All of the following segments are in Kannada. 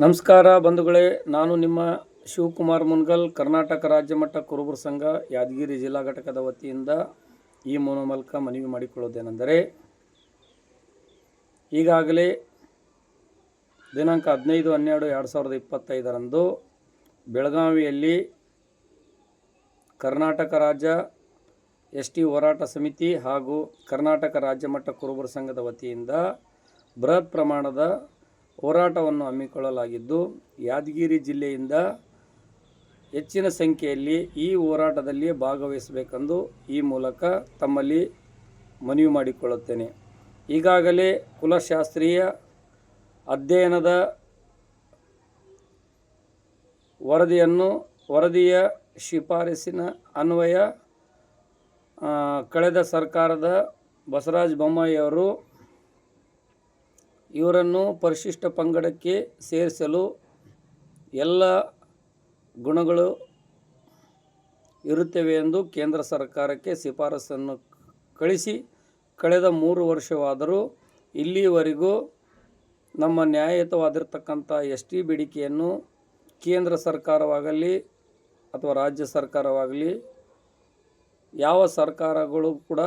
ನಮಸ್ಕಾರ ಬಂಧುಗಳೇ, ನಾನು ನಿಮ್ಮ ಶಿವಕುಮಾರ್ ಮುನ್ಗಲ್, ಕರ್ನಾಟಕ ರಾಜ್ಯ ಮಟ್ಟ ಕುರುಬರ ಸಂಘ ಯಾದಗಿರಿ ಜಿಲ್ಲಾ ಘಟಕದ ವತಿಯಿಂದ ಈ ಮೂಲಕ ಮನವಿ ಮಾಡಿಕೊಳ್ಳುವುದೇನೆಂದರೆ, ಈಗಾಗಲೇ ದಿನಾಂಕ 15/12/2025 ಬೆಳಗಾವಿಯಲ್ಲಿ ಕರ್ನಾಟಕ ರಾಜ್ಯ ಎಸ್.ಟಿ. ಹೋರಾಟ ಸಮಿತಿ ಹಾಗೂ ಕರ್ನಾಟಕ ರಾಜ್ಯ ಮಟ್ಟ ಕುರುಬರ ಸಂಘದ ವತಿಯಿಂದ ಬೃಹತ್ ಪ್ರಮಾಣದ ಹೋರಾಟವನ್ನು ಹಮ್ಮಿಕೊಳ್ಳಲಾಗಿದ್ದು, ಯಾದಗಿರಿ ಜಿಲ್ಲೆಯಿಂದ ಹೆಚ್ಚಿನ ಸಂಖ್ಯೆಯಲ್ಲಿ ಈ ಹೋರಾಟದಲ್ಲಿ ಭಾಗವಹಿಸಬೇಕೆಂದು ಈ ಮೂಲಕ ತಮ್ಮಲ್ಲಿ ಮನವಿ ಮಾಡಿಕೊಳ್ಳುತ್ತೇನೆ. ಈಗಾಗಲೇ ಕುಲಶಾಸ್ತ್ರೀಯ ಅಧ್ಯಯನದ ವರದಿಯ ಶಿಫಾರಸಿನ ಅನ್ವಯ ಕಳೆದ ಸರ್ಕಾರದ ಬಸವರಾಜ ಬೊಮ್ಮಾಯಿಯವರು ಇವರನ್ನು ಪರಿಶಿಷ್ಟ ಪಂಗಡಕ್ಕೆ ಸೇರಿಸಲು ಎಲ್ಲ ಗುಣಗಳು ಇರುತ್ತವೆ ಎಂದು ಕೇಂದ್ರ ಸರ್ಕಾರಕ್ಕೆ ಶಿಫಾರಸನ್ನು ಕಳಿಸಿ ಕಳೆದ 3 ವರ್ಷವಾದರೂ ಇಲ್ಲಿಯವರೆಗೂ ನಮ್ಮ ನ್ಯಾಯಯುತವಾಗಿರ್ತಕ್ಕಂಥ ಎಸ್.ಟಿ. ಬೇಡಿಕೆಯನ್ನು ಕೇಂದ್ರ ಸರ್ಕಾರವಾಗಲಿ ಅಥವಾ ರಾಜ್ಯ ಸರ್ಕಾರವಾಗಲಿ ಯಾವ ಸರ್ಕಾರಗಳು ಕೂಡ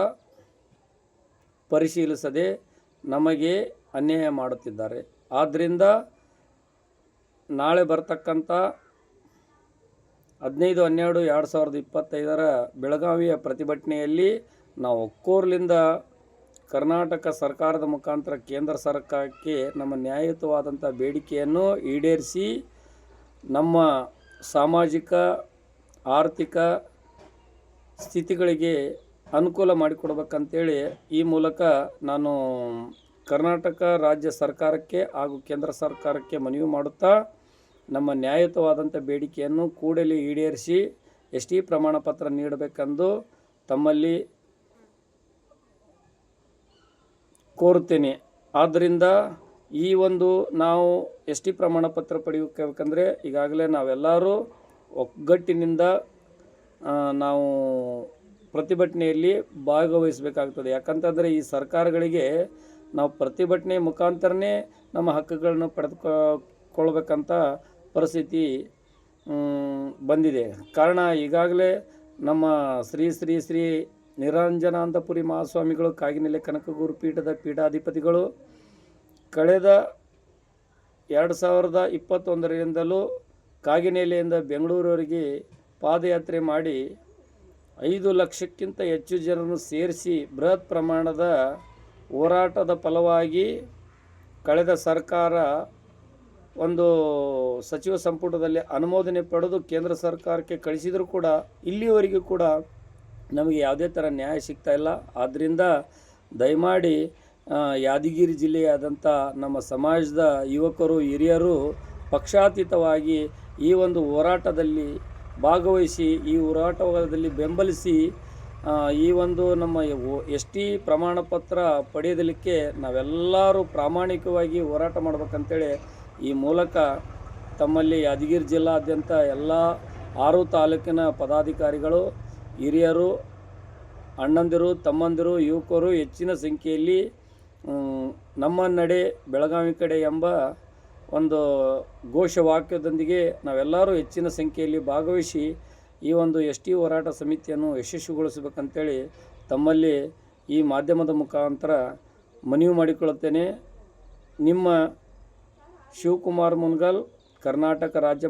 ಪರಿಶೀಲಿಸದೆ ನಮಗೆ ಅನ್ಯಾಯ ಮಾಡುತ್ತಿದ್ದಾರೆ. ಆದ್ದರಿಂದ ನಾಳೆ ಬರ್ತಕ್ಕಂಥ 15/12/2025 ಬೆಳಗಾವಿಯ ಪ್ರತಿಭಟನೆಯಲ್ಲಿ ನಾವು ಒಕ್ಕೊರಲಿಂದ ಕರ್ನಾಟಕ ಸರ್ಕಾರದ ಮುಖಾಂತರ ಕೇಂದ್ರ ಸರ್ಕಾರಕ್ಕೆ ನಮ್ಮ ನ್ಯಾಯಯುತವಾದಂಥ ಬೇಡಿಕೆಯನ್ನು ಈಡೇರಿಸಿ ನಮ್ಮ ಸಾಮಾಜಿಕ ಆರ್ಥಿಕ ಸ್ಥಿತಿಗಳಿಗೆ ಅನುಕೂಲ ಮಾಡಿಕೊಡ್ಬೇಕಂತೇಳಿ ಈ ಮೂಲಕ ನಾನು ಕರ್ನಾಟಕ ರಾಜ್ಯ ಸರ್ಕಾರಕ್ಕೆ ಹಾಗೂ ಕೇಂದ್ರ ಸರ್ಕಾರಕ್ಕೆ ಮನವಿ ಮಾಡುತ್ತಾ, ನಮ್ಮ ನ್ಯಾಯಯುತವಾದಂಥ ಬೇಡಿಕೆಯನ್ನು ಕೂಡಲೇ ಈಡೇರಿಸಿ ಎಸ್.ಟಿ. ಪ್ರಮಾಣ ಪತ್ರ ನೀಡಬೇಕೆಂದು ತಮ್ಮಲ್ಲಿ ಕೋರುತ್ತೇನೆ. ಆದ್ದರಿಂದ ಈ ಒಂದು ನಾವು ಎಸ್.ಟಿ. ಪ್ರಮಾಣ ಪತ್ರ ಪಡೆಯಬೇಕಂದ್ರೆ ಈಗಾಗಲೇ ನಾವೆಲ್ಲರೂ ಒಗ್ಗಟ್ಟಿನಿಂದ ನಾವು ಪ್ರತಿಭಟನೆಯಲ್ಲಿ ಭಾಗವಹಿಸಬೇಕಾಗ್ತದೆ. ಯಾಕಂತಂದರೆ ಈ ಸರ್ಕಾರಗಳಿಗೆ ನಾವು ಪ್ರತಿಭಟನೆ ಮುಖಾಂತರನೇ ನಮ್ಮ ಹಕ್ಕುಗಳನ್ನು ಪಡೆದುಕೊಳ್ಬೇಕಂತ ಪರಿಸ್ಥಿತಿ ಬಂದಿದೆ. ಕಾರಣ ಈಗಾಗಲೇ ನಮ್ಮ ಶ್ರೀ ಶ್ರೀ ಶ್ರೀ ನಿರಂಜನಾನಂದಪುರಿ ಮಹಾಸ್ವಾಮಿಗಳು ಕಾಗಿನೆಲೆ ಕನಕಗುರು ಪೀಠದ ಪೀಠಾಧಿಪತಿಗಳು ಕಳೆದ 2021ರಿಂದಲೂ ಕಾಗಿನೆಲೆಯಿಂದ ಬೆಂಗಳೂರವರೆಗೆ ಪಾದಯಾತ್ರೆ ಮಾಡಿ 5 ಲಕ್ಷಕ್ಕಿಂತ ಹೆಚ್ಚು ಜನರನ್ನು ಸೇರಿಸಿ ಬೃಹತ್ ಪ್ರಮಾಣದ ಹೋರಾಟದ ಫಲವಾಗಿ ಕಳೆದ ಸರ್ಕಾರ ಒಂದು ಸಚಿವ ಸಂಪುಟದಲ್ಲಿ ಅನುಮೋದನೆ ಪಡೆದು ಕೇಂದ್ರ ಸರ್ಕಾರಕ್ಕೆ ಕಳಿಸಿದರೂ ಕೂಡ ಇಲ್ಲಿಯವರೆಗೂ ಕೂಡ ನಮಗೆ ಯಾವುದೇ ಥರ ನ್ಯಾಯ ಸಿಗ್ತಾ ಇಲ್ಲ. ಆದ್ದರಿಂದ ದಯಮಾಡಿ ಯಾದಗಿರಿ ಜಿಲ್ಲೆಯಾದಂಥ ನಮ್ಮ ಸಮಾಜದ ಯುವಕರು ಹಿರಿಯರು ಪಕ್ಷಾತೀತವಾಗಿ ಈ ಒಂದು ಹೋರಾಟದಲ್ಲಿ ಭಾಗವಹಿಸಿ ಈ ಹೋರಾಟದಲ್ಲಿ ಬೆಂಬಲಿಸಿ ಈ ಒಂದು ನಮ್ಮ ಎಸ್.ಟಿ. ಪ್ರಮಾಣ ಪತ್ರ ಪಡೆಯೋದಕ್ಕೆ ನಾವೆಲ್ಲರೂ ಪ್ರಾಮಾಣಿಕವಾಗಿ ಹೋರಾಟ ಮಾಡ್ಬೇಕಂತೇಳಿ ಈ ಮೂಲಕ ತಮ್ಮಲ್ಲಿ ಯಾದಗಿರಿ ಜಿಲ್ಲಾದ್ಯಂತ ಎಲ್ಲ 6 ತಾಲೂಕಿನ ಪದಾಧಿಕಾರಿಗಳು, ಹಿರಿಯರು, ಅಣ್ಣಂದಿರು, ತಮ್ಮಂದಿರು, ಯುವಕರು ಹೆಚ್ಚಿನ ಸಂಖ್ಯೆಯಲ್ಲಿ ನಮ್ಮ ನಡೆ ಬೆಳಗಾವಿ ಕಡೆ ಎಂಬ ಒಂದು ಘೋಷವಾಕ್ಯದೊಂದಿಗೆ ನಾವೆಲ್ಲರೂ ಹೆಚ್ಚಿನ ಸಂಖ್ಯೆಯಲ್ಲಿ ಭಾಗವಹಿಸಿ ಈ ಒಂದು ಎಸ್.ಟಿ. ಹೋರಾಟ ಸಮಿತಿಯನ್ನು ಯಶಸ್ವಿಗೊಳಿಸಬೇಕಂತೇಳಿ ತಮ್ಮಲ್ಲಿ ಈ ಮಾಧ್ಯಮದ ಮುಖಾಂತರ ಮನವಿ ಮಾಡಿಕೊಳ್ಳುತ್ತೇನೆ. ನಿಮ್ಮ ಶಿವಕುಮಾರ್ ಮುನ್ಗಲ್, ಕರ್ನಾಟಕ ರಾಜ್ಯ